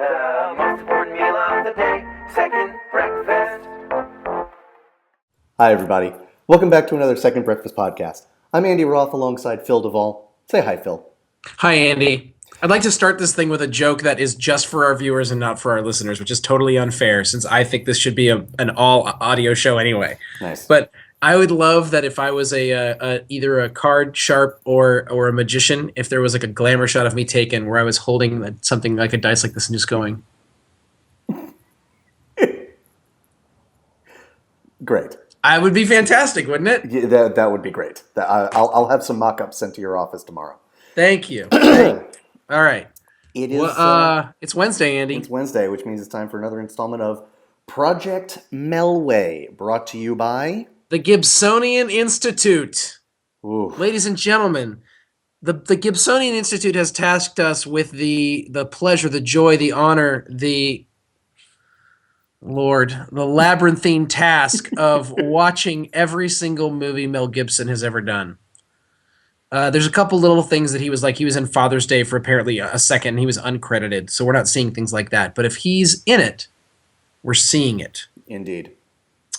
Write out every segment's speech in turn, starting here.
The most important meal of the day, second breakfast. Hi, everybody. Welcome back to another Second Breakfast podcast. I'm Andy Roth alongside Phil Duvall. Say hi, Phil. Hi, Andy. I'd like to start this thing with a joke that is just for our viewers and not for our listeners, which is totally unfair since I think this should be an all-audio show anyway. Nice. But I would love that if I was either a card sharp or a magician, if there was like a glamour shot of me taken where I was holding something like a dice like this and just going. Great. I would be fantastic, wouldn't it? Yeah, that would be great. I'll have some mock-ups sent to your office tomorrow. Thank you. All right. It is. It's Wednesday, Andy. It's Wednesday, which means it's time for another installment of Project Melway, brought to you by The Gibsonian Institute. Ooh. Ladies and gentlemen, the Gibsonian Institute has tasked us with the pleasure, the joy, the honor, the labyrinthine task of watching every single movie Mel Gibson has ever done. There's a couple little things that he was in Father's Day for apparently a second. And he was uncredited, so we're not seeing things like that. But if he's in it, we're seeing it. Indeed.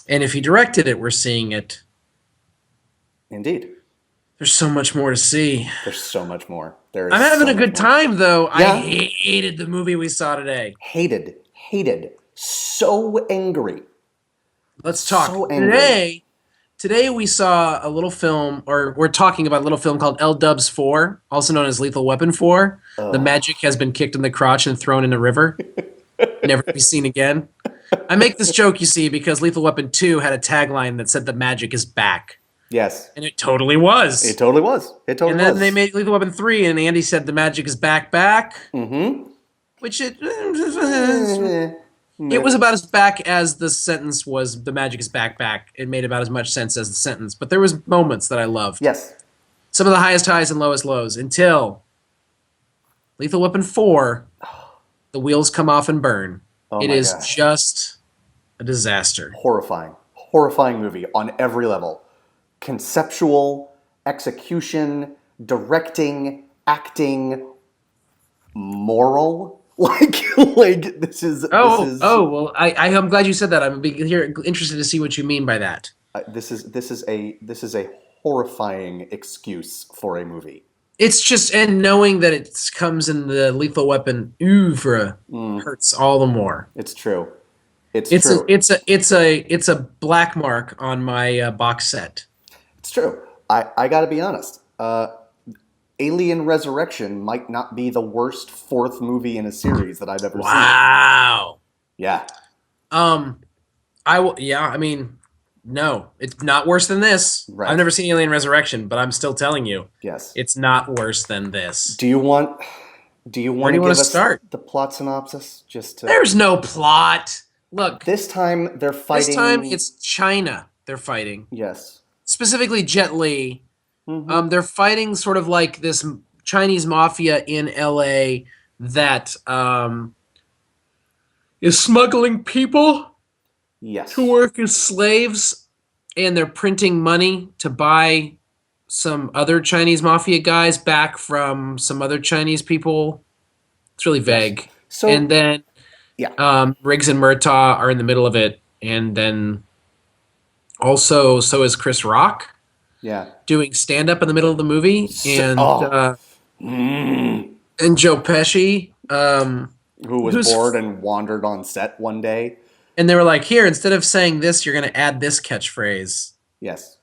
And if he directed it, we're seeing it. Indeed. There's so much more to see. There's so much more. I'm having a good time, though. Yeah. I hated the movie we saw today. Hated. So angry. Let's talk. So angry. Today we saw a little film, or we're talking about a little film called L-Dubs 4, also known as Lethal Weapon 4. The magic has been kicked in the crotch and thrown in a river. Never to be seen again. I make this joke, you see, because Lethal Weapon 2 had a tagline that said the magic is back. Yes. And it totally was. It totally was. And then they made Lethal Weapon 3, and Andy said the magic is back. Mm-hmm. Which it was about as back as the sentence was, the magic is back. It made about as much sense as the sentence. But there was moments that I loved. Yes. Some of the highest highs and lowest lows until Lethal Weapon 4, the wheels come off and burn. It is just a disaster. Horrifying movie on every level. Conceptual, execution, directing, acting, moral. This is. Well, I'm glad you said that. I'm interested to see what you mean by that. This is a horrifying excuse for a movie. It's just, and knowing that it comes in the Lethal Weapon oeuvre hurts all the more. It's true. It's true. It's a black mark on my box set. It's true. I got to be honest. Alien Resurrection might not be the worst fourth movie in a series that I've ever seen. Wow. Yeah. No, it's not worse than this. Right. I've never seen Alien Resurrection, but I'm still telling you. Yes. It's not worse than this. Do you want Where do you to give us start? the plot synopsis? There's no plot. Look. This time they're fighting. This time it's China they're fighting. Yes. Specifically Jet Li. Mm-hmm. They're fighting sort of like this Chinese mafia in LA that is smuggling people to work as slaves, and they're printing money to buy some other Chinese mafia guys back from some other Chinese people. It's really vague. So, and then Riggs and Murtaugh are in the middle of it, and then also so is Chris Rock. Yeah. Doing stand-up in the middle of the movie, and Joe Pesci, who was bored and wandered on set one day. And they were like, here, instead of saying this, you're going to add this catchphrase. Yes.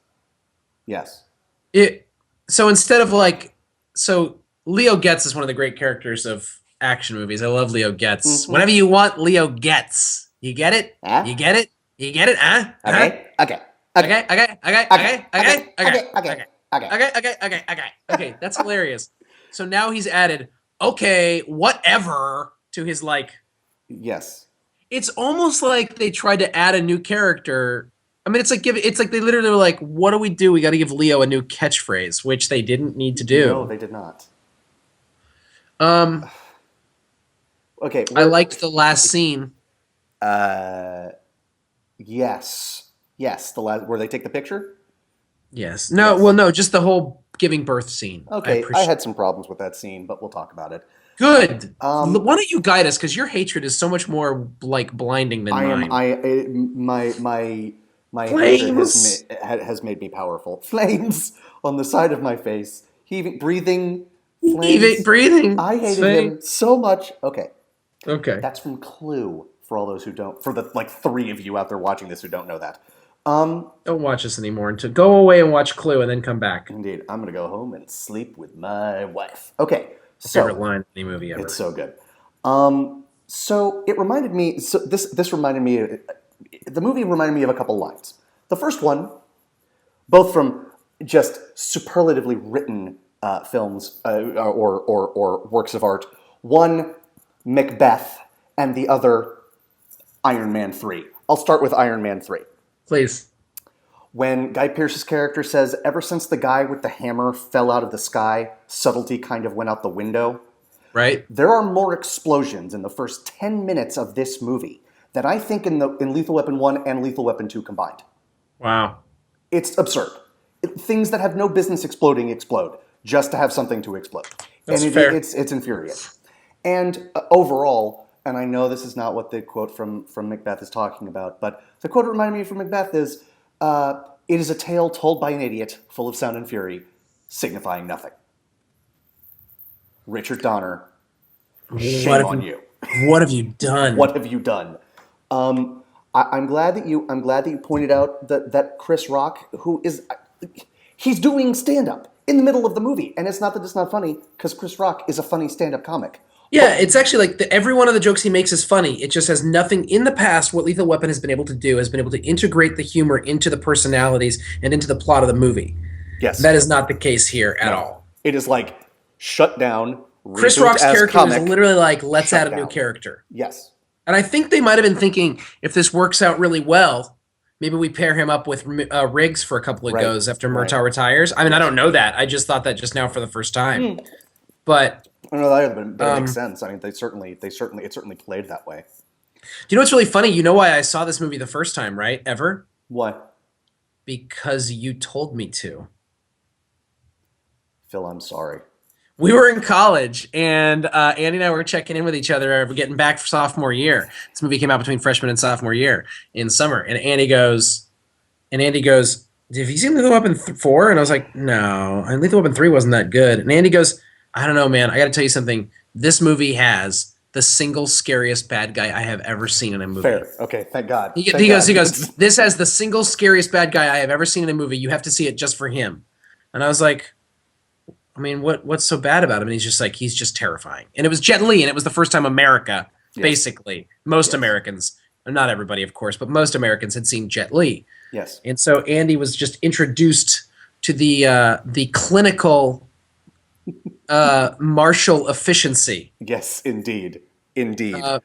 So instead of Leo Getz is one of the great characters of action movies. I love Leo Getz. Mm-hmm. Whenever you want Leo Getz, you get it? Huh? You get it? Huh? Okay. Okay, that's hilarious. So now he's added, whatever, to his Yes. It's almost like they tried to add a new character. I mean, it's like they literally were like, what do? We got to give Leo a new catchphrase, which they didn't need to do. No, they did not. Okay. I liked the last scene. Yes. The last where they take the picture. Yes. No. Well, no. Just the whole giving birth scene. Okay. I had some problems with that scene, but we'll talk about it. Good. Um, Why don't you guide us? Because your hatred is so much more like blinding than I am mine. my hatred Flames. has made me powerful. Flames on the side of my face, heaving, breathing Heaving, flames. breathing. I hated Sway. him so much. Okay, Okay. that's from Clue. For all those who don't, for the like three of you out there watching this who don't know that. Um, Don't watch this anymore. And to go away and watch Clue and then come back. Indeed, I'm gonna go home and sleep with my wife. Okay, Favorite so line in any movie it's ever. so good. So it reminded me. So this reminded me. The movie reminded me of a couple lines. The first one, both from just superlatively written films or works of art. One, Macbeth, and the other, Iron Man 3. I'll start with Iron Man 3. Please. When Guy Pearce's character says, ever since the guy with the hammer fell out of the sky, subtlety kind of went out the window. Right? There are more explosions in the first 10 minutes of this movie than I think in Lethal Weapon 1 and Lethal Weapon 2 combined. Wow. It's absurd. Things that have no business exploding explode just to have something to explode. That's And fair. it's infuriating. And overall, and I know this is not what the quote from Macbeth is talking about, but the quote that reminded me from Macbeth is, it is a tale told by an idiot, full of sound and fury, signifying nothing. Richard Donner, shame on you. What have you done? What have you done? I'm glad that you pointed out that Chris Rock, he's doing stand up in the middle of the movie, and it's not that it's not funny because Chris Rock is a funny stand up comic. Yeah, it's actually like every one of the jokes he makes is funny. It just has nothing in the past. What Lethal Weapon has been able to do has been able to integrate the humor into the personalities and into the plot of the movie. Yes, That is not the case here at all. it is like shut down. Chris reboot Rock's as character comic, is literally like, let's shut add a new down. character. Yes, And I think they might have been thinking, if this works out really well, maybe we pair him up with Riggs for a couple of Right, goes after right. Murtaugh retires. I mean, I don't know that. I just thought that just now for the first time. But I don't know that either, but it makes sense. I mean, it certainly played that way. do you know what's really funny? You know why I saw this movie the first time, right? Ever? Why, Because you told me to. Phil? I'm sorry. We were in college, and Andy and I were checking in with each other. We're getting back for sophomore year. This movie came out between freshman and sophomore year in summer. And Andy goes, "Have you seen Lethal Weapon 4?" And I was like, "No." And Lethal Weapon 3 wasn't that good. And Andy goes, "I don't know, man. I got to tell you something. This movie has the single scariest bad guy I have ever seen in a movie." Fair. Okay. Thank God. He Thank God. goes, "This has the single scariest bad guy I have ever seen in a movie. You have to see it just for him." And I was like, I mean, what's so bad about him? And he's just like, he's just terrifying. And it was Jet Li, and it was the first time America, basically, most Americans, not everybody, of course, but most Americans had seen Jet Li. Yes. And so Andy was just introduced to the clinical martial efficiency. Yes, indeed.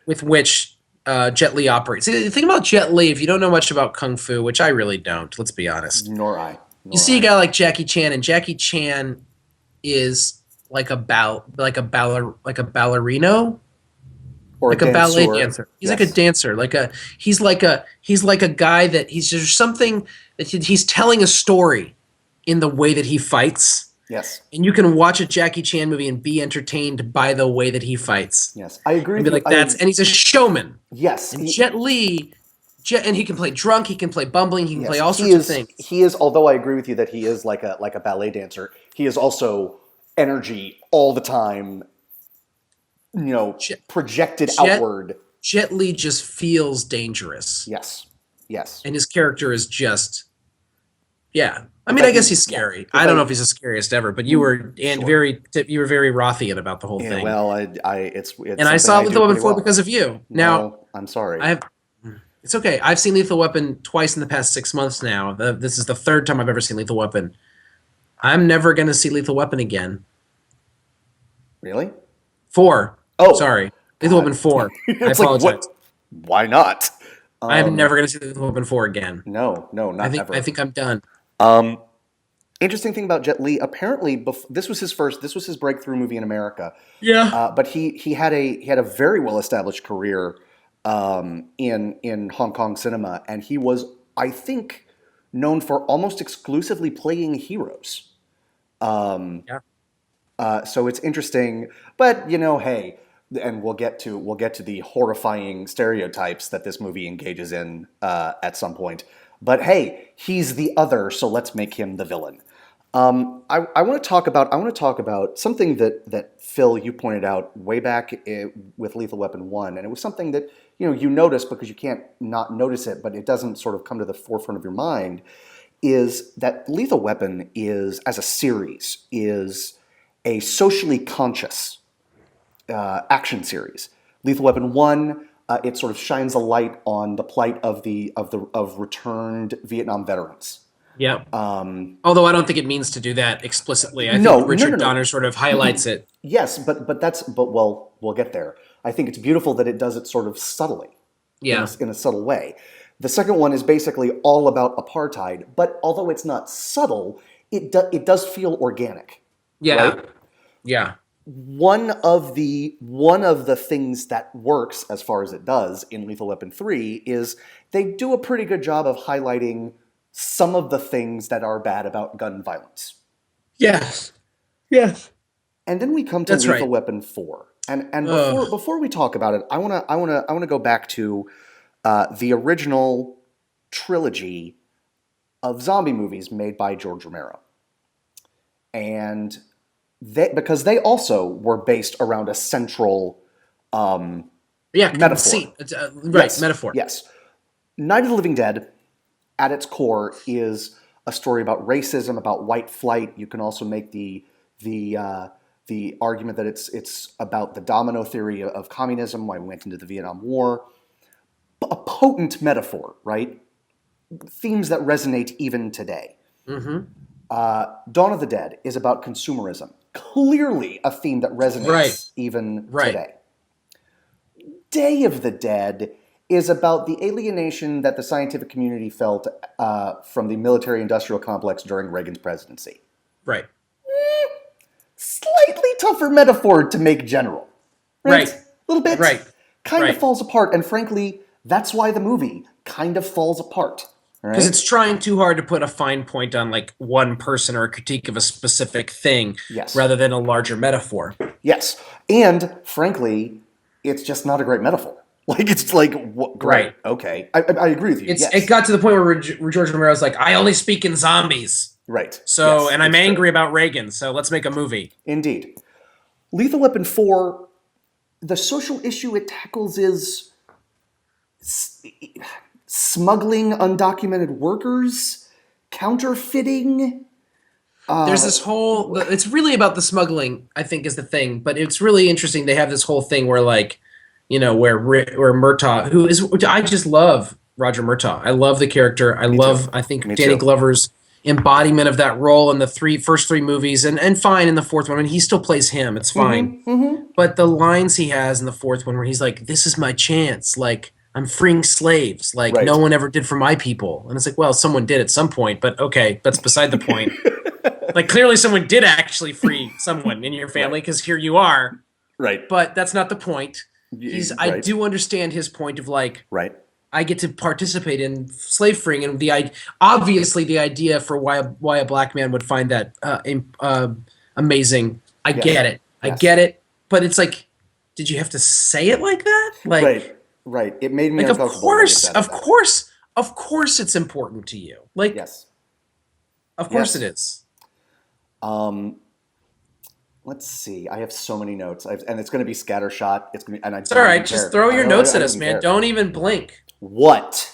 With which Jet Li operates. See, the thing about Jet Li, if you don't know much about Kung Fu, which I really don't, let's be honest. Nor I. You see a guy like Jackie Chan, and Jackie Chan is like a ballerino, or like a ballet dancer. He's like a dancer, he's like a guy that he's just something that he's telling a story in the way that he fights. Yes. And you can watch a Jackie Chan movie and be entertained by the way that he fights. Yes, I agree. And be like, and he's a showman. Yes. And Jet Li, and he can play drunk, he can play bumbling, he can play all sorts of things. He is, although I agree with you that he is like a ballet dancer, he is also energy all the time, projected outward. Jet Li just feels dangerous. Yes. And his character is just, yeah. I mean, I guess he's scary. I don't know if he's the scariest ever, but you were very Rothian about the whole thing. Well, it's and I saw Lethal Weapon 4 because of you. Now, I'm sorry. It's okay. I've seen Lethal Weapon twice in the past 6 months now. This is the third time I've ever seen Lethal Weapon. I'm never going to see Lethal Weapon again. Really? 4. Oh, sorry. Lethal Weapon 4. I apologize. Like, why not? I'm never going to see Lethal Weapon 4 again. No, not ever. I think I'm done. Interesting thing about Jet Li. Apparently, this was his breakthrough movie in America. Yeah. But he had a very well established career in Hong Kong cinema, and he was, I think, known for almost exclusively playing heroes. Yeah. So it's interesting, but hey, and we'll get to the horrifying stereotypes that this movie engages in at some point. But hey, he's the other, so let's make him the villain. I want to talk about something that Phil, you pointed out way back with Lethal Weapon 1, and it was something that you notice because you can't not notice it, but it doesn't sort of come to the forefront of your mind. Is that Lethal Weapon as a series, is a socially conscious action series. Lethal Weapon 1, it sort of shines a light on the plight of returned Vietnam veterans. Yeah. Although I don't think it means to do that explicitly. I think Richard Donner sort of highlights it. Yes, but we'll get there. I think it's beautiful that it does it sort of subtly. Yeah. In a subtle way. The second one is basically all about apartheid, but although it's not subtle, it does feel organic. Yeah. Right? Yeah. One of the things that works as far as it does in Lethal Weapon 3 is they do a pretty good job of highlighting some of the things that are bad about gun violence. Yes. Yes. And then we come to Lethal Weapon 4. And before we talk about it, I want to go back to the original trilogy of zombie movies made by George Romero. And because they also were based around a central metaphor. Metaphor. Yes. Night of the Living Dead, at its core, is a story about racism, about white flight. You can also make the argument that it's about the domino theory of communism, why we went into the Vietnam War. A potent metaphor, right? Themes that resonate even today. Mm-hmm. Dawn of the Dead is about consumerism. Clearly a theme that resonates even today. Day of the Dead is about the alienation that the scientific community felt from the military-industrial complex during Reagan's presidency. Right. Slightly tougher metaphor to make general. Right. A little bit. Right. Kind of falls apart, and frankly, that's why the movie kind of falls apart. Because it's trying too hard to put a fine point on like one person or a critique of a specific thing rather than a larger metaphor. Yes. And frankly, it's just not a great metaphor. Like, it's like, great, okay. I agree with you. It got to the point where George Romero's like, I only speak in zombies. Right. So, and I'm angry about Reagan, so let's make a movie. Indeed. Lethal Weapon 4, the social issue it tackles is smuggling undocumented workers, counterfeiting. There's this whole, it's really about the smuggling, I think, is the thing. But it's really interesting. They have this whole thing where, like, where Murtaugh, I just love Roger Murtaugh. I love the character. I think Danny Glover's embodiment of that role in the first three movies, and fine in the fourth one. I mean, he still plays him. It's fine. Mm-hmm. But the lines he has in the fourth one where he's like, this is my chance. Like, I'm freeing slaves. Like, no one ever did for my people. And it's like, well, someone did at some point, but okay, that's beside the point. Like, clearly someone did actually free someone in your family because here you are. Right. But that's not the point. I do understand his point of, like, I get to participate in slave freeing, and obviously the idea for why a black man would find that amazing. I get it. I get it. But it's like, did you have to say it like that? Like, right. It made me like, uncomfortable. Of course, it's important to you. Like, of course it is. Let's see. I have so many notes, and it's going to be scattershot. It's all right. Just throw your notes at us, man. Don't even blink. What?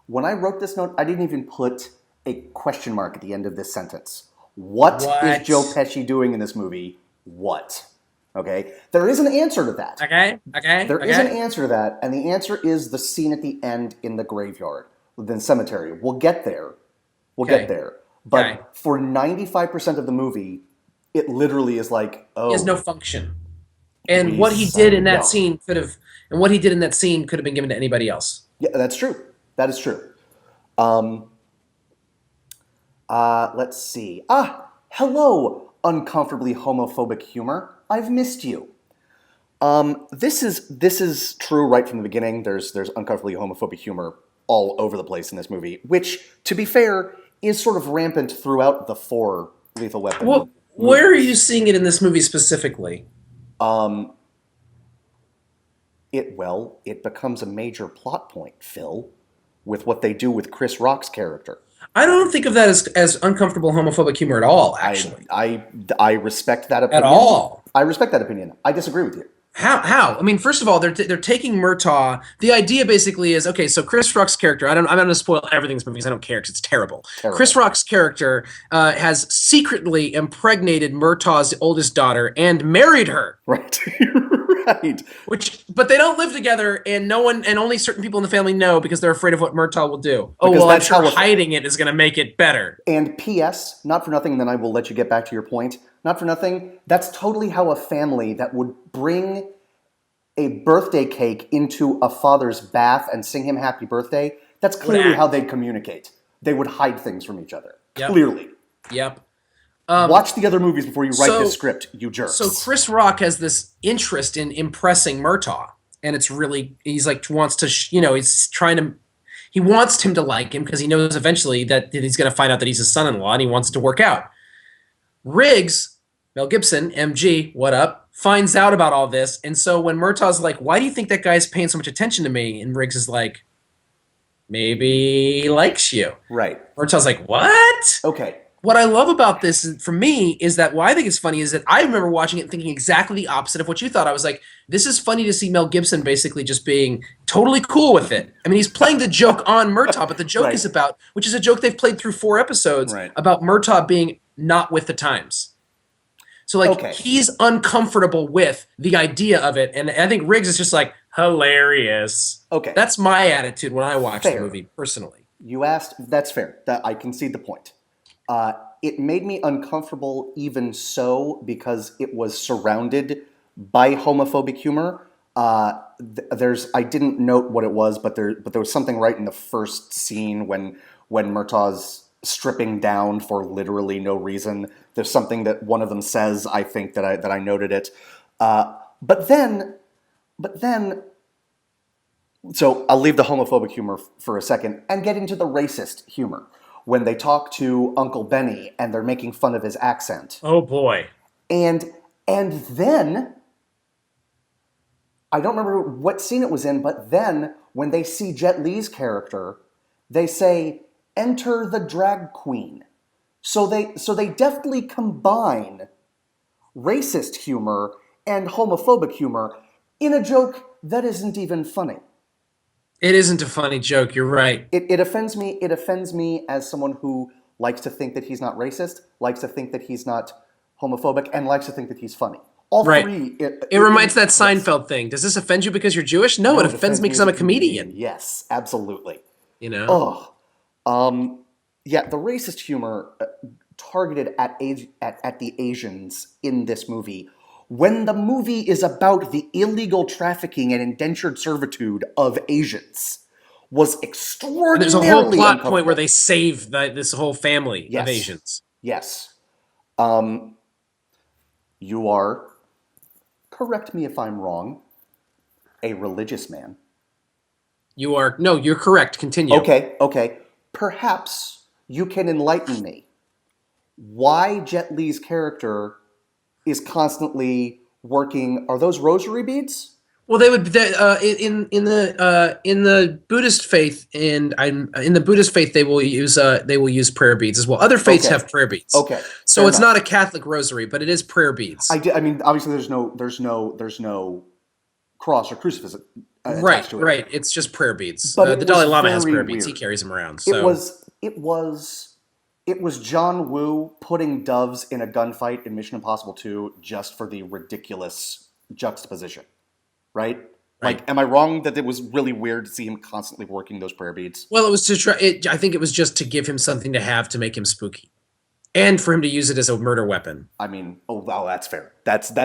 When I wrote this note, I didn't even put a question mark at the end of this sentence. What is Joe Pesci doing in this movie? What? Okay? There is an answer to that. Okay. There is an answer to that, and the answer is the scene at the end in the graveyard, the cemetery. We'll get there. Get there. But for 95% of the movie, it literally is like, oh. He has no function. And what he did in that scene could have been given to anybody else. Yeah, that's true. That is true. Let's see. Hello, uncomfortably homophobic humor. I've missed you. This is true right from the beginning. There's uncomfortably homophobic humor all over the place in this movie, which, to be fair, is sort of rampant throughout the 4 Lethal Weapon. Where are you seeing it in this movie specifically? Um, it becomes a major plot point, Phil, with what they do with Chris Rock's character. I don't think of that as uncomfortable homophobic humor at all, I actually. I I respect that At opinion. all. I respect that opinion. I disagree with you. How? I mean, first of all, they're taking Murtaugh. The idea basically is okay. So Chris Rock's character. I'm not going to spoil everything in this movie because I don't care because it's terrible. Chris Terrible. Rock's character has secretly impregnated Murtaugh's oldest daughter and married her. Right. Right. But they don't live together, and no one, and only certain people in the family know because they're afraid of what Murtaugh will do. Oh Because well, I'm that's sure how hiding it is going to make it better. And P.S. Not for nothing. And then I will let you get back to your point. Not for nothing. That's totally how a family that would bring a birthday cake into a father's bath and sing him happy birthday. That's clearly act. how they'd communicate. They would hide things from each other. Yep. Clearly. Yep. Watch the other movies before you write so- this script, you jerks. So Chris Rock has this interest in impressing Murtaugh, and it's really he's like wants to he's trying to he wants him to like him because he knows eventually that he's going to find out that he's his son-in-law and he wants it to work out. Riggs, Mel Gibson, MG, what up? Finds out about all this, and so when Murtaugh's like, "Why do you think that guy's paying so much attention to me?" and Riggs is like, "Maybe he likes you." Right. Murtaugh's like, "What?" Okay. What I love about this, for me, is that why I think it's funny is that I remember watching it and thinking exactly the opposite of what you thought. I was like, this is funny to see Mel Gibson basically just being totally cool with it. I mean, he's playing the joke on Murtaugh, but the joke Right. is about, which is a joke they've played through 4 episodes, Right. about Murtaugh being not with the times. So, like, Okay. he's uncomfortable with the idea of it. And I think Riggs is just like, hilarious. Okay. That's my attitude when I watch Fair. the movie, personally. You asked. That's fair. That I concede the point. It made me uncomfortable even so because it was surrounded by homophobic humor. I didn't note what it was, but there was something right in the first scene when Murtaugh's stripping down for literally no reason. There's something that one of them says. I think that I noted it. But then, so I'll leave the homophobic humor for a second and get into the racist humor. When they talk to Uncle Benny and they're making fun of his accent. Oh, boy. And then, I don't remember what scene it was in, but then when they see Jet Li's character, they say, "Enter the drag queen." So they definitely combine racist humor and homophobic humor in a joke that isn't even funny. It isn't a funny joke. You're right. It offends me. It offends me as someone who likes to think that he's not racist, likes to think that he's not homophobic, and likes to think that he's funny. All Right. three. It reminds that Seinfeld thing. Does this offend you because you're Jewish? No, it offends me because I'm a comedian. Yes, absolutely. You know? Yeah, the racist humor targeted at the Asians in this movie, when the movie is about the illegal trafficking and indentured servitude of Asians, was extraordinarily There's a whole plot uncomfortable. point where they save this whole family Yes. of Asians. Yes. You are, correct me if I'm wrong, a religious man. You're correct. Continue. Okay. Perhaps you can enlighten me. Why Jet Li's character is constantly working? Are those rosary beads? Well, in the Buddhist faith in the Buddhist faith they will use prayer beads as well. Other faiths Okay. have prayer beads. Okay. So Fair it's enough. not a Catholic rosary, but it is prayer beads. I mean, obviously, there's no cross or crucifix attached Right, to it. right. It's just prayer beads. But it The Dalai was Lama has very prayer beads. He weird. carries them around. So It was John Woo putting doves in a gunfight in Mission Impossible 2 just for the ridiculous juxtaposition, right? Right. Like, am I wrong that it was really weird to see him constantly working those prayer beads? Well, it was to try. I think it was just to give him something to have to make him spooky, and for him to use it as a murder weapon. I mean, wow, that's fair. That's an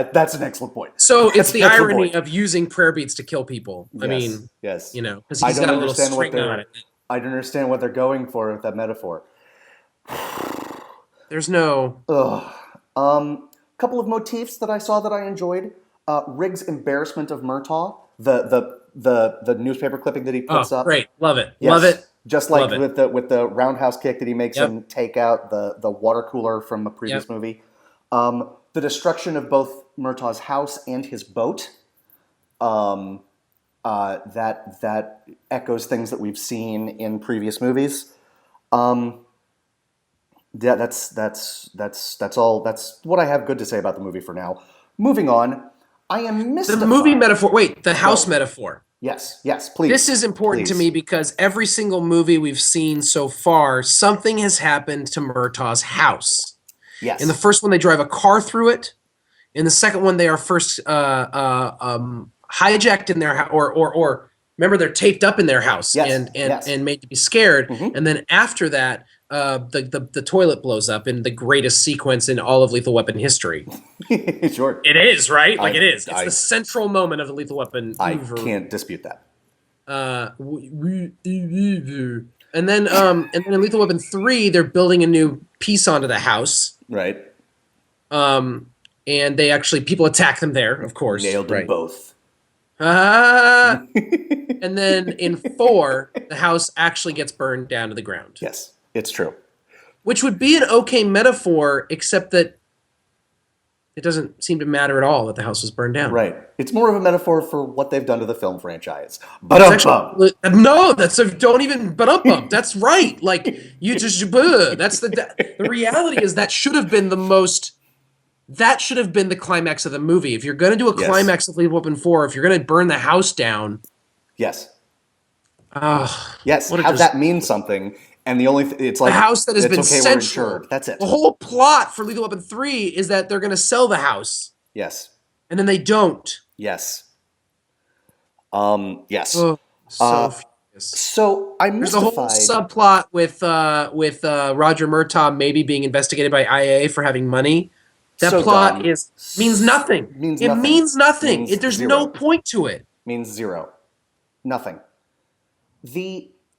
excellent point. So it's the That's the irony point. of using prayer beads to kill people. I mean, yes. because I he's don't got a little understand what string on they're. it. I don't understand what they're going for with that metaphor. There's no. Couple of motifs that I saw that I enjoyed. Riggs' embarrassment of Murtaugh, the newspaper clipping that he puts up. Great, love it, Yes. love it. Just like Love it. with the roundhouse kick that he makes Yep. him take out the water cooler from a previous Yep. movie. The destruction of both Murtaugh's house and his boat. That echoes things that we've seen in previous movies. Yeah, that's all. That's what I have good to say about the movie for now. Moving on, I am mystified. The movie metaphor. Wait, the house metaphor. Yes, please. This is important to me because every single movie we've seen so far, something has happened to Murtaugh's house. Yes. In the first one, they drive a car through it. In the second one, they are first hijacked in their house, or remember they're taped up in their house and made to be scared. Mm-hmm. And then after that, the toilet blows up in the greatest sequence in all of Lethal Weapon history. Sure. It is, right? Like it is. It's the central moment of the Lethal Weapon. I can't dispute that. And then in Lethal Weapon 3, they're building a new piece onto the house. Right. And they actually, people attack them there, of course. Nailed them both. And then in 4, the house actually gets burned down to the ground. Yes, it's true. Which would be an okay metaphor, except that it doesn't seem to matter at all that the house was burned down. Right. It's more of a metaphor for what they've done to the film franchise. No, don't even That's right. Like you just that's the reality is that should have been the climax of the movie. If you're going to do a climax of Lethal Weapon 4, if you're going to burn the house down. Yes. Yes. Have that mean something. And the only it's like the house that has been central. Insured. That's it. The whole plot for Lethal Weapon 3 is that they're going to sell the house. Yes. And then they don't. Yes. Yes. Oh, furious. So I'm mystified. There's a whole subplot with Roger Murtaugh maybe being investigated by IA for having money. That plot means nothing. It means nothing. There's zero. No point to it. Means zero. Nothing.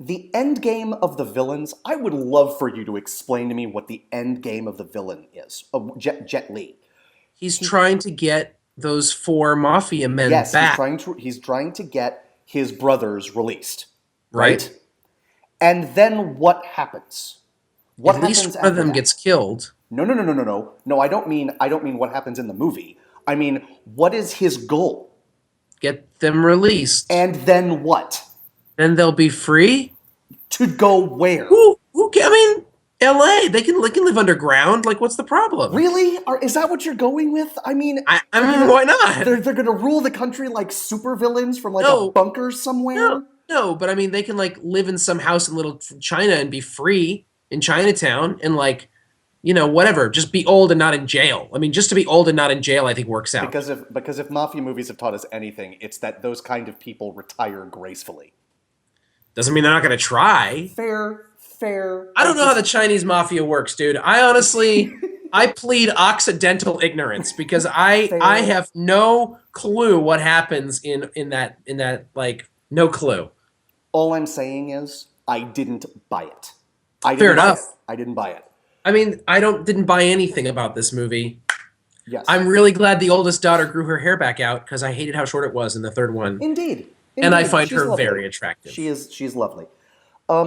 The end game of the villains, I would love for you to explain to me what the end game of the villain is. Jet Li. He's trying to get those 4 mafia men back. Yes, he's trying to get his brothers released. Right? And then what happens? At least one of them gets killed. No. No, I don't mean what happens in the movie. I mean, what is his goal? Get them released. And then what? Then they'll be free? To go where? LA. They can live underground. Like, what's the problem? Really? Is that what you're going with? I mean, why not? They're going to rule the country like supervillains from a bunker somewhere? No, but I mean, they can live in some house in Little China and be free in Chinatown and whatever. Just be old and not in jail. I mean, just to be old and not in jail, I think works out. Because if mafia movies have taught us anything, it's that those kind of people retire gracefully. Doesn't mean they're not going to try. Fair. I don't know how the Chinese mafia works, dude. I honestly, I plead occidental ignorance because I have no clue what happens in that no clue. All I'm saying is I didn't buy it. Fair enough. I didn't buy it. I mean, I didn't buy anything about this movie. Yes. I'm really glad the oldest daughter grew her hair back out because I hated how short it was in the third one. Indeed. And I find her very attractive. She's lovely.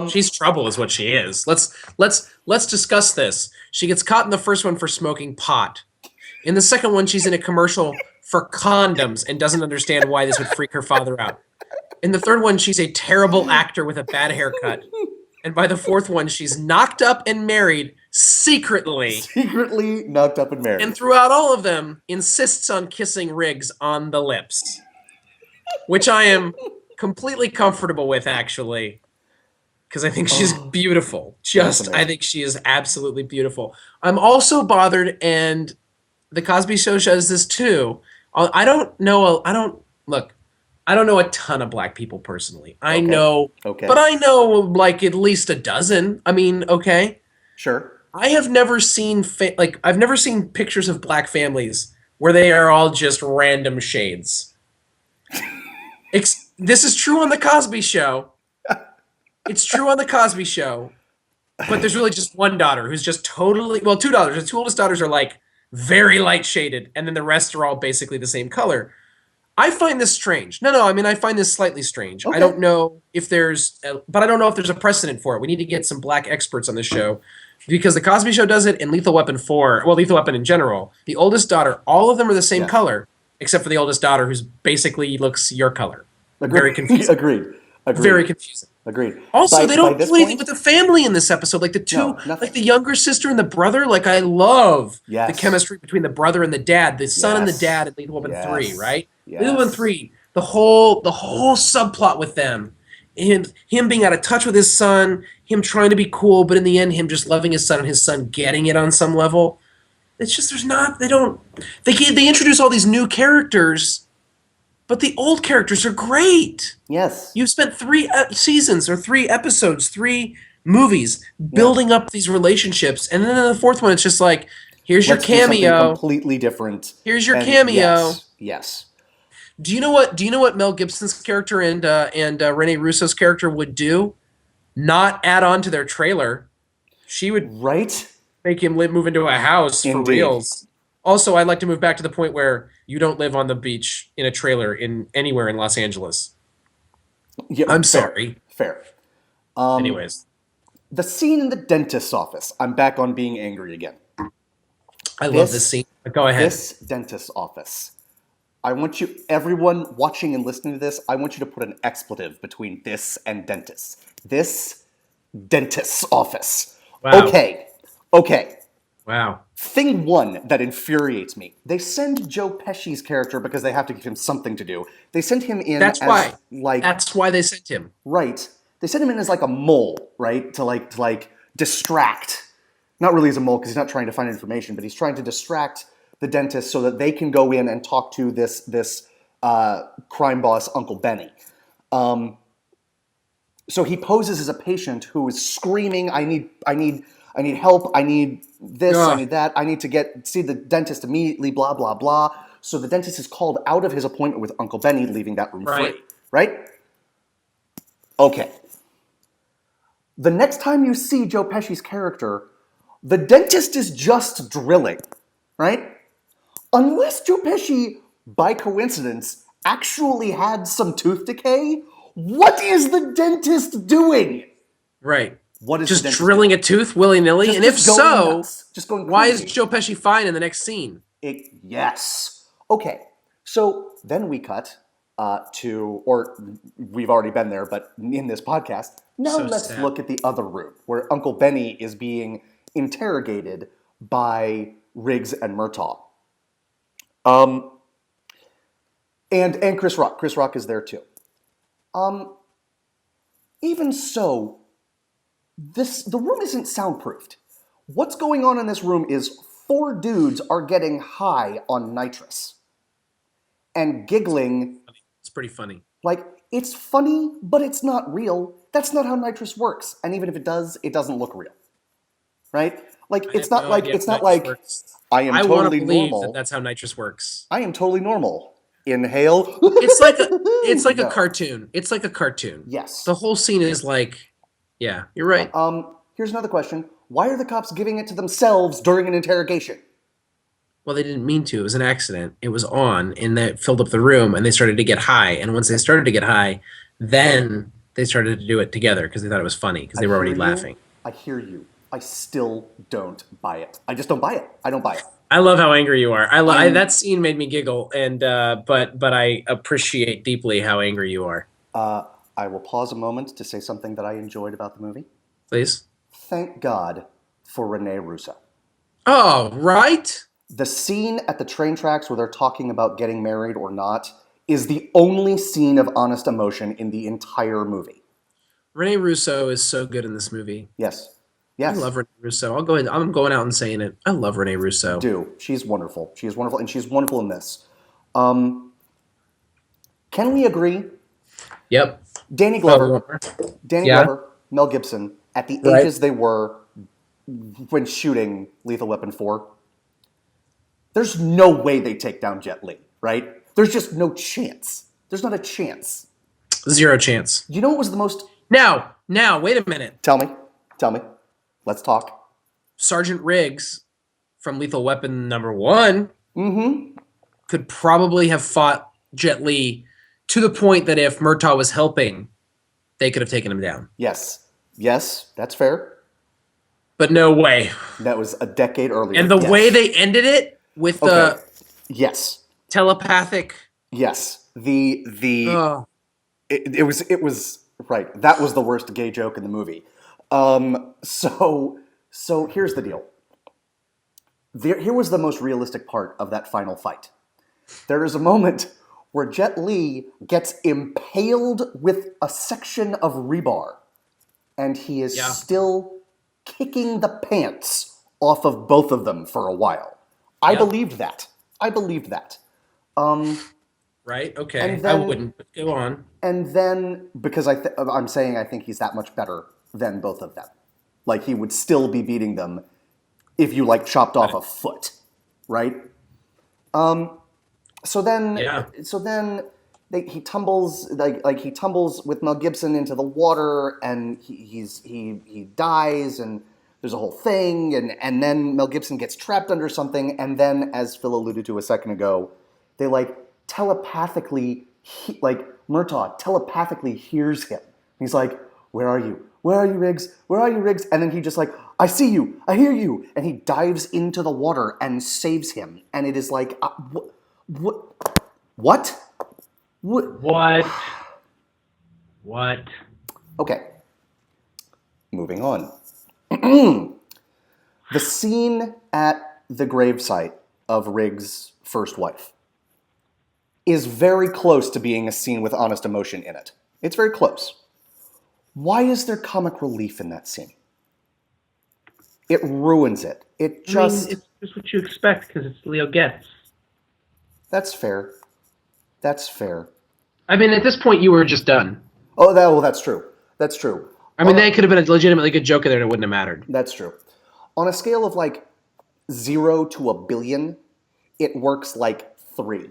She's trouble is what she is. Let's discuss this. She gets caught in the first one for smoking pot. In the second one, she's in a commercial for condoms and doesn't understand why this would freak her father out. In the third one, she's a terrible actor with a bad haircut. And by the fourth one, she's knocked up and married secretly. Secretly knocked up and married. And throughout all of them, insists on kissing Riggs on the lips. Which I am completely comfortable with, actually. Because I think she's beautiful. I think she is absolutely beautiful. I'm also bothered, and the Cosby Show shows this too. I don't know a ton of black people personally. I know, but I know at least a dozen. I mean, okay. Sure. I have never seen I've never seen pictures of black families where they are all just random shades. This is true on the Cosby Show. It's true on the Cosby Show, but there's really just one daughter who's just totally, two daughters. The two oldest daughters are very light shaded, and then the rest are all basically the same color. I find this strange. I find this slightly strange. Okay. I don't know if there's a precedent for it. We need to get some black experts on the show because the Cosby Show does it, and Lethal Weapon 4, well, Lethal Weapon in general, the oldest daughter, all of them are the same Yes. color, except for the oldest daughter, who's basically looks your color. Agreed. Very confusing. Agreed. Very confusing. Agreed. Also, they don't this do anything point- with the family in this episode. Like the two, No, nothing. like the younger sister and the brother. Like I love Yes. the chemistry between the brother and the dad, the son and the Yes. dad in Lethal Weapon Yes. 3, right? Yes. Lethal Weapon 3, the whole subplot with them, and him being out of touch with his son, him trying to be cool, but in the end, him just loving his son and his son getting it on some level. It's just they introduce all these new characters. But the old characters are great. Yes. You've spent 3 seasons or 3 episodes, 3 movies building up these relationships, and then in the 4th one, it's just like, here's Let's your do something cameo. completely different. Here's your And cameo. Yes. Do you know what Mel Gibson's character and Rene Russo's character would do? Not add on to their trailer. She would Right? make him move into a house for Indeed. reals. Also, I'd like to move back to the point where you don't live on the beach in a trailer in anywhere in Los Angeles. Yeah, I'm fair, sorry. Fair. Anyways, The scene in the dentist's office. I'm back on being angry again. I love this scene. Go ahead. This dentist's office. I want you, everyone watching and listening to this, I want you to put an expletive between this and dentist. This dentist's office. Wow. Okay. Wow. Thing one that infuriates me. They send Joe Pesci's character because they have to give him something to do. They send him in That's why. like That's why they sent him. right. They send him in as like a mole, right? To distract. Not really as a mole because he's not trying to find information, but he's trying to distract the dentist so that they can go in and talk to this crime boss, Uncle Benny. So he poses as a patient who is screaming, I need help, I need this, I need that, I need to see the dentist immediately, blah, blah, blah. So the dentist is called out of his appointment with Uncle Benny, leaving that room free. Right? Okay. The next time you see Joe Pesci's character, the dentist is just drilling, right? Unless Joe Pesci, by coincidence, actually had some tooth decay, what is the dentist doing? Right. What is just the dentist drilling doing? a tooth willy-nilly? Just- And if just going so, nuts. Just going why is crazy. Joe Pesci fine in the next scene? Yes. Okay. So then we cut or we've already been there, but in this podcast, now So let's sad. look at the other room where Uncle Benny is being interrogated by Riggs and Murtaugh. And Chris Rock. Chris Rock is there too. Even so, the room isn't soundproofed. What's going on in this room is 4 dudes are getting high on nitrous and giggling. It's pretty funny. Like, it's funny, but it's not real. That's not how nitrous works. And even if it does, it doesn't look real. Right? Like, it's not like I am I want to totally believe normal. that that's how nitrous works. I am totally normal. Inhale. It's like No. a cartoon. It's like a cartoon. Yes. The whole scene is like, yeah, you're right. Here's another question. Why are the cops giving it to themselves during an interrogation? Well, they didn't mean to. It was an accident. It was on, and that filled up the room, and they started to get high. And once they started to get high, then they started to do it together because they thought it was funny because they were already hear you. laughing. I hear you. I still don't buy it. I just don't buy it. I don't buy it. I love how angry you are. That scene made me giggle, and but I appreciate deeply how angry you are. I will pause a moment to say something that I enjoyed about the movie. Please. Thank God for Rene Russo. Oh, right? The scene at the train tracks where they're talking about getting married or not is the only scene of honest emotion in the entire movie. Rene Russo is so good in this movie. Yes. I love Rene Russo. I'm going out and saying it. I love Rene Russo. She's wonderful. She is wonderful, and she's wonderful in this. Can we agree? Yep. Danny Glover, Mel Gibson, at the ages they were when shooting Lethal Weapon 4, there's no way they take down Jet Li, right? There's just no chance. There's not a chance. Zero chance. You know what was the most... Now, wait a minute. Tell me. Let's talk. Sergeant Riggs from Lethal Weapon #1 could probably have fought Jet Li to the point that if Murtaugh was helping, they could have taken him down. Yes, that's fair. But no way. That was a decade earlier. And the Yes. way they ended it with the Yes. telepathic. Yes. Oh, It was right. That was the worst gay joke in the movie. So here's the deal. Here was the most realistic part of that final fight. There is a moment where Jet Li gets impaled with a section of rebar, and he is still kicking the pants off of both of them for a while. I believed that. right. Okay. And I then- wouldn't. But go on. And then, because I'm saying I think he's that much better than both of them. Like, he would still be beating them if you, like, chopped off a foot, right? So then he tumbles, he tumbles with Mel Gibson into the water, and he dies, and there's a whole thing, and then Mel Gibson gets trapped under something, and then, as Phil alluded to a second ago, they, like, telepathically, Murtaugh telepathically hears him. He's like, "Where are you? Where are you, Riggs? Where are you, Riggs?" And then he just like, "I see you. I hear you." And he dives into the water and saves him. And it is like, what? What? Okay. Moving on. The scene at the gravesite of Riggs' first wife is very close to being a scene with honest emotion in it. It's very close. Why is there comic relief in that scene? It ruins it. It just... it's just what you expect because it's Leo Getz. That's fair. That's fair. I mean, at this point, you were just done. Oh, that's true. That's true. I mean, that could have been a legitimately good joke in there and it wouldn't have mattered. That's true. On a scale of like 0 to 1 billion, it works like 3.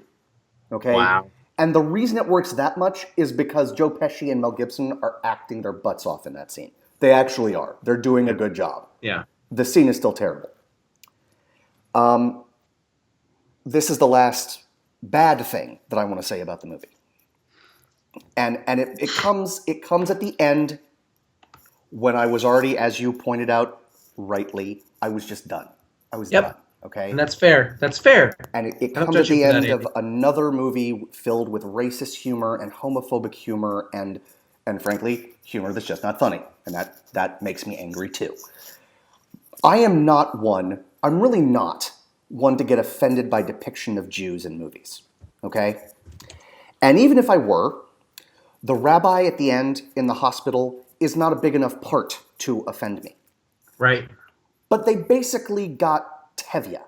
Okay? Wow. And the reason it works that much is because Joe Pesci and Mel Gibson are acting their butts off in that scene. They actually are. They're doing a good job. Yeah. The scene is still terrible. This is the last bad thing that I want to say about the movie. And it comes at the end when I was already, as you pointed out rightly, I was just done. I was done. Okay? And that's fair. That's fair. And it don't comes at judge you the for that, end Andy. of another movie filled with racist humor and homophobic humor and frankly, humor that's just not funny. And that makes me angry too. I'm really not one to get offended by depiction of Jews in movies. Okay? And even if I were, the rabbi at the end in the hospital is not a big enough part to offend me. Right. But they basically got Tevye.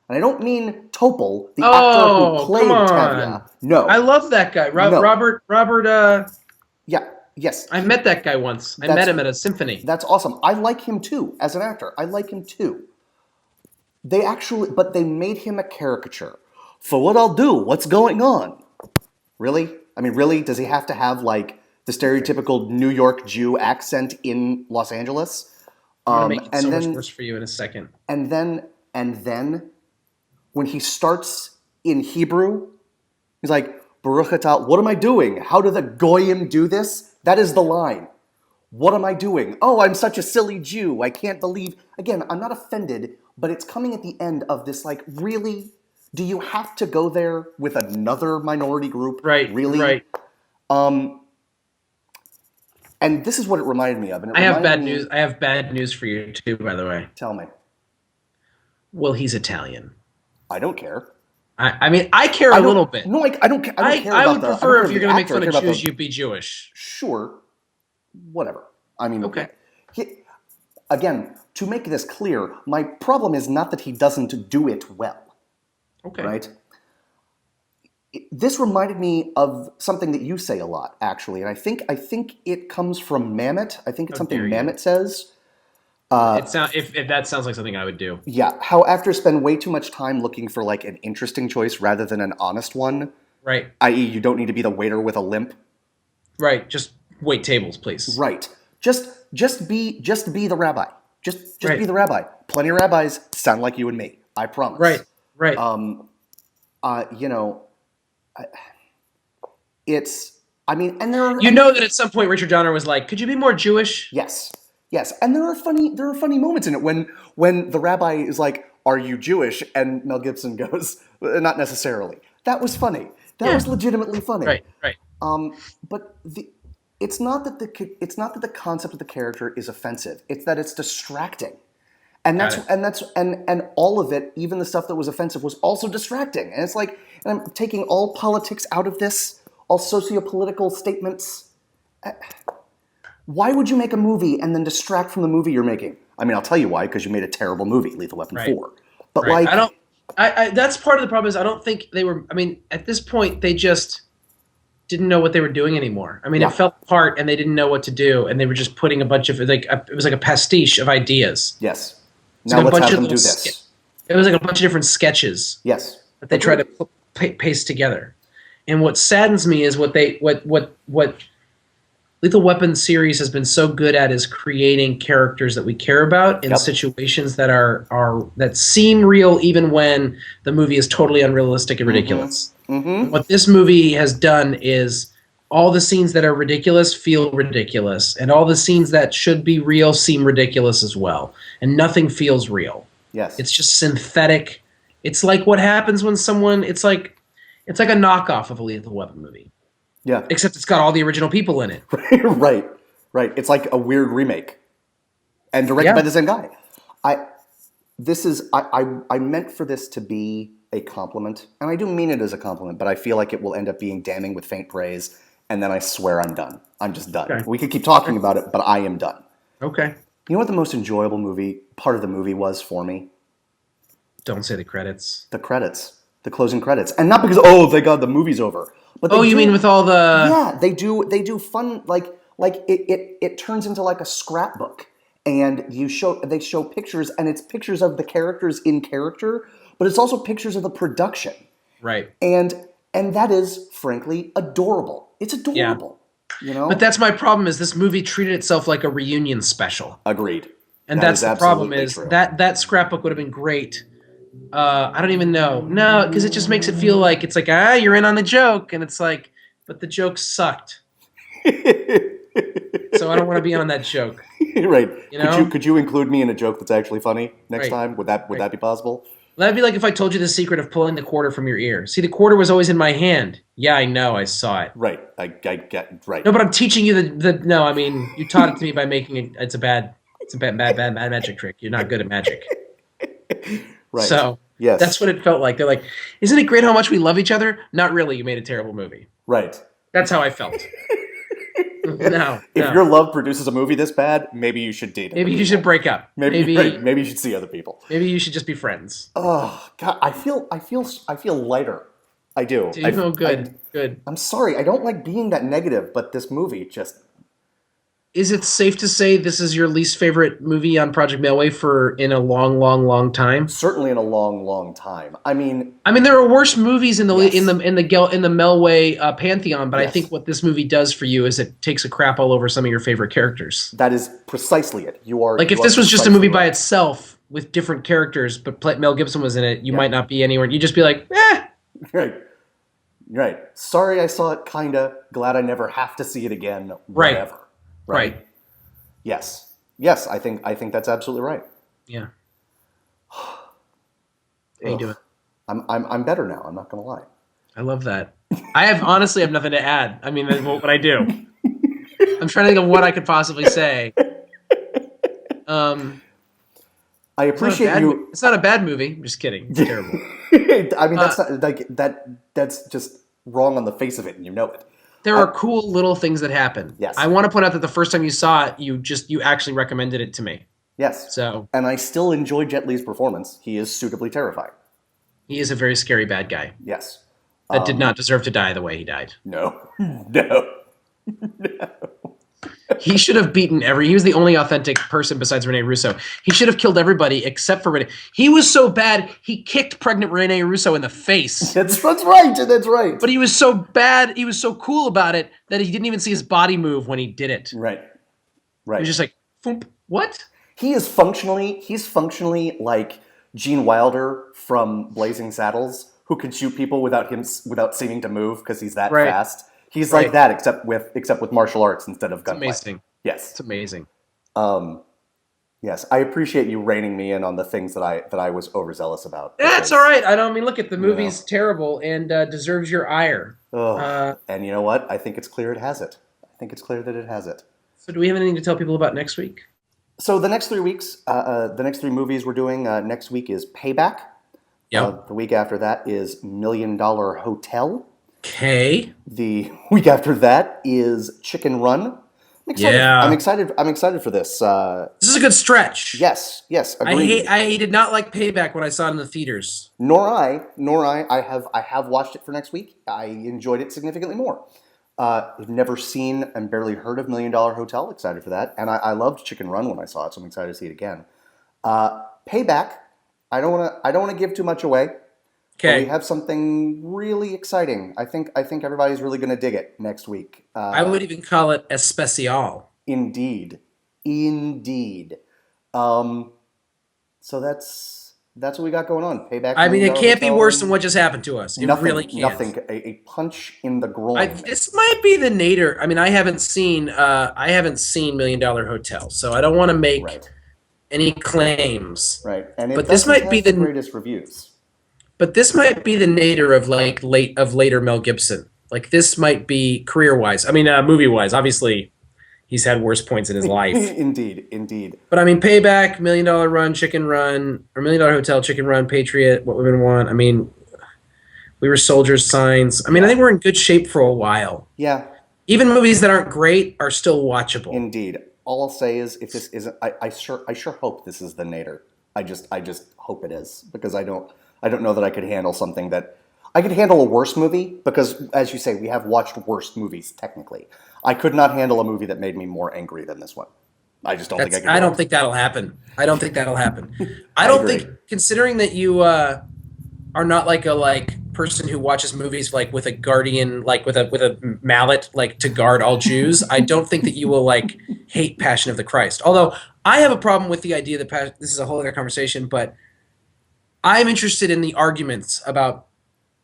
And I don't mean Topol, the actor who played come on. Tevye. No. I love that guy. No. Robert, Yeah, yes. I met that guy once. I met him at a symphony. That's awesome. I like him too, as an actor. I like him too. But they made him a caricature. For what I'll do, what's going on? Really? I mean, really? Does he have to have, like, the stereotypical New York Jew accent in Los Angeles? I'm going to make it so much worse for you in a second. And then, when he starts in Hebrew, he's like, Baruch atah, what am I doing? How do the Goyim do this? That is the line. What am I doing? Oh, I'm such a silly Jew. I can't believe... Again, I'm not offended, but it's coming at the end of this, like, really? Do you have to go there with another minority group? Right, Really? right. And this is what it reminded me of. And I have bad news. I have bad news for you too, by the way. Tell me. Well, he's Italian. I don't care. I mean, I care a little bit. No, I don't care. I would prefer if you're going to make fun of Jews, you be Jewish. Sure. Whatever. I mean, okay. Again, to make this clear, my problem is not that he doesn't do it well. Okay. Right? This reminded me of something that you say a lot, actually, and I think it comes from Mamet. I think it's something Mamet says. If that sounds like something I would do. Yeah, how after spend way too much time looking for like an interesting choice rather than an honest one. Right. I.e., you don't need to be the waiter with a limp. Right. Just wait tables, please. Right. Just be the rabbi. Just be the rabbi. Plenty of rabbis sound like you and me. I promise. Right. Right. It's. I mean, and there are. You know that at some point Richard Donner was like, "Could you be more Jewish?" Yes. Yes, and there are funny moments in it when the rabbi is like, "Are you Jewish?" and Mel Gibson goes, "Not necessarily." That was funny. That was legitimately funny. Right, right. But it's not that the concept of the character is offensive. It's that it's distracting, and and all of it, even the stuff that was offensive, was also distracting. And it's like, and I'm taking all politics out of this, all socio-political statements. Why would you make a movie and then distract from the movie you're making? I mean, I'll tell you why, because you made a terrible movie, Lethal Weapon 4. But right. like, that's part of the problem is I don't think they were, I mean, at this point, they just didn't know what they were doing anymore. I mean, it fell apart and they didn't know what to do. And they were just putting a bunch of, it was like a pastiche of ideas. Yes. Now let's have them do this. It was like a bunch of different sketches. Yes. That they tried to paste together. And what saddens me is what Lethal Weapon series has been so good at is creating characters that we care about in situations that that seem real even when the movie is totally unrealistic and ridiculous. Mm-hmm. What this movie has done is all the scenes that are ridiculous feel ridiculous, and all the scenes that should be real seem ridiculous as well, and nothing feels real. Yes. It's just synthetic. It's like what happens when someone it's like a knockoff of a Lethal Weapon movie. Yeah. Except it's got all the original people in it. Right. It's like a weird remake. And directed by the same guy. I meant for this to be a compliment. And I do mean it as a compliment, but I feel like it will end up being damning with faint praise. And then I swear I'm done. I'm just done. Okay. We could keep talking about it, but I am done. Okay. You know what the most enjoyable part of the movie was for me? Don't say the credits. The credits. The closing credits. And not because, oh, thank God, the movie's over. But you mean with all the... Yeah, they do fun, like it turns into like a scrapbook. And they show pictures, and it's pictures of the characters in character, but it's also pictures of the production. Right. And that is, frankly, adorable. It's adorable. Yeah. You know? But that's my problem is this movie treated itself like a reunion special. Agreed. And that's the problem is that scrapbook would have been great. I don't even know. No, because it just makes it feel like it's like, you're in on the joke. And it's like, but the joke sucked. So I don't want to be on that joke. Right. You know? Could you include me in a joke that's actually funny next time? Would that be possible? That'd be like if I told you the secret of pulling the quarter from your ear. See, the quarter was always in my hand. Yeah, I know. I saw it. Right. I get right. No, but I'm teaching you no, I mean, you taught it to me by making it. It's a bad magic trick. You're not good at magic. Right. So yes. That's what it felt like. They're like, isn't it great how much we love each other? Not really. You made a terrible movie. Right. That's how I felt. No. If your love produces a movie this bad, maybe you should date. Maybe you should break up. Maybe you should see other people. Maybe you should just be friends. Oh God, I feel lighter. I do. Do you feel good? Good. I'm sorry. I don't like being that negative, but this movie just. Is it safe to say this is your least favorite movie on Project Melway in a long, long, long time? Certainly in a long, long time. I mean, there are worse movies in the Melway pantheon, but I think what this movie does for you is it takes a crap all over some of your favorite characters. That is precisely it. If this was just a movie by itself with different characters, but Mel Gibson was in it, you might not be anywhere. You'd just be like, eh. Right. Sorry, I saw it. Kinda glad I never have to see it again. Whatever. Right. Yes. I think that's absolutely right. Yeah. How you doing? I'm better now. I'm not gonna lie. I love that. I honestly have nothing to add. I mean, what I do. I'm trying to think of what I could possibly say. I appreciate you. It's not a bad movie. I'm just kidding. It's terrible. I mean, that's not like that. That's just wrong on the face of it, and you know it. There are cool little things that happen. Yes. I want to point out that the first time you saw it, you actually recommended it to me. Yes. And I still enjoy Jet Li's performance. He is suitably terrifying. He is a very scary bad guy. Yes. That did not deserve to die the way he died. No. He should have beaten he was the only authentic person besides Rene Russo. He should have killed everybody except for Rene. He was so bad, he kicked pregnant Rene Russo in the face. That's right. But he was so bad, he was so cool about it that he didn't even see his body move when he did it. Right. He was just like, Foomp, what? He's functionally like Gene Wilder from Blazing Saddles, who can shoot people without seeming to move because he's that fast. He's like that, except with martial arts instead of gunplay. It's amazing. Yes. It's amazing. Yes, I appreciate you reining me in on the things that I was overzealous about. That's because- all right. I don't mean, look at the You movie's terrible and deserves your ire. Oh, and you know what? I think it's clear it has it. I think it's clear that it has it. So, do we have anything to tell people about next week? So the next 3 weeks, the next 3 movies we're doing next week is Payback. Yep. The week after that is $1 Million Hotel. Okay. The week after that is Chicken Run. I'm excited. Yeah. I'm excited for this. This is a good stretch. Yes. Agreed. I did not like Payback when I saw it in the theaters. Nor I. I have watched it for next week. I enjoyed it significantly more. I've never seen and barely heard of $1 Million Hotel. Excited for that. And I loved Chicken Run when I saw it, so I'm excited to see it again. Payback. I don't want to give too much away. But we Okay. have something really exciting. I think everybody's really going to dig it next week. I would even call it especial. Indeed. So that's what we got going on. Payback. I mean, it $1 can't be Hotel, worse than what just happened to us. It really can't. Nothing. A punch in the groin. This might be the nadir. I mean, I haven't seen $1 Million Hotel, so I don't want to make Right. any claims. Right. And it But this doesn't might be have the the- greatest reviews. But this might be the nadir of later Mel Gibson. Like, this might be career-wise. I mean, movie-wise. Obviously, he's had worse points in his life. Indeed. But I mean, Payback, $1 Million Run, Chicken Run, or $1 Million Hotel, Chicken Run, Patriot, What Women Want. I mean, We Were Soldiers, Signs. I mean, I think we're in good shape for a while. Yeah. Even movies that aren't great are still watchable. Indeed. All I'll say is, if this isn't, I sure hope this is the nadir. I just hope it is, because I don't know that I could handle something that I could handle a worse movie, because as you say, we have watched worse movies technically. I could not handle a movie that made me more angry than this one. I just don't think I could. I don't think that'll happen. I don't think, agree. considering that you are not like a person who watches movies like with a guardian, like with a mallet, like to guard all Jews, I don't think that you will hate Passion of the Christ. Although I have a problem with the idea that this is a whole other conversation, but I'm interested in the arguments about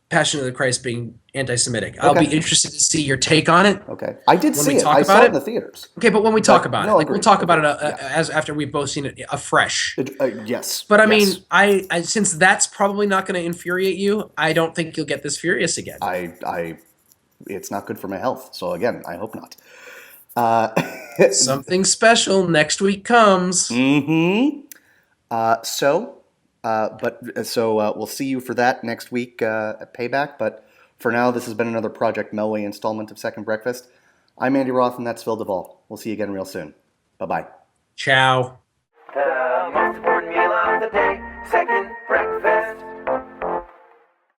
Passion of the Christ being anti-Semitic. I'll be interested to see your take on it. Okay. I did When see we it. talk I about saw it it? in the theaters. Okay, but when we talk about it, we'll agreed. talk about it Yeah. as after we've both seen it afresh. Yes. But I Yes. mean, I since that's probably not going to infuriate you, I don't think you'll get this furious again. It's not good for my health. So again, I hope not. Something special next week comes. Mm-hmm. So we'll see you for that next week at Payback. But for now, this has been another Project Melway installment of Second Breakfast. I'm Andy Roth, and that's Phil Duvall. We'll see you again real soon. Bye-bye. Ciao. The most important meal of the day, second breakfast.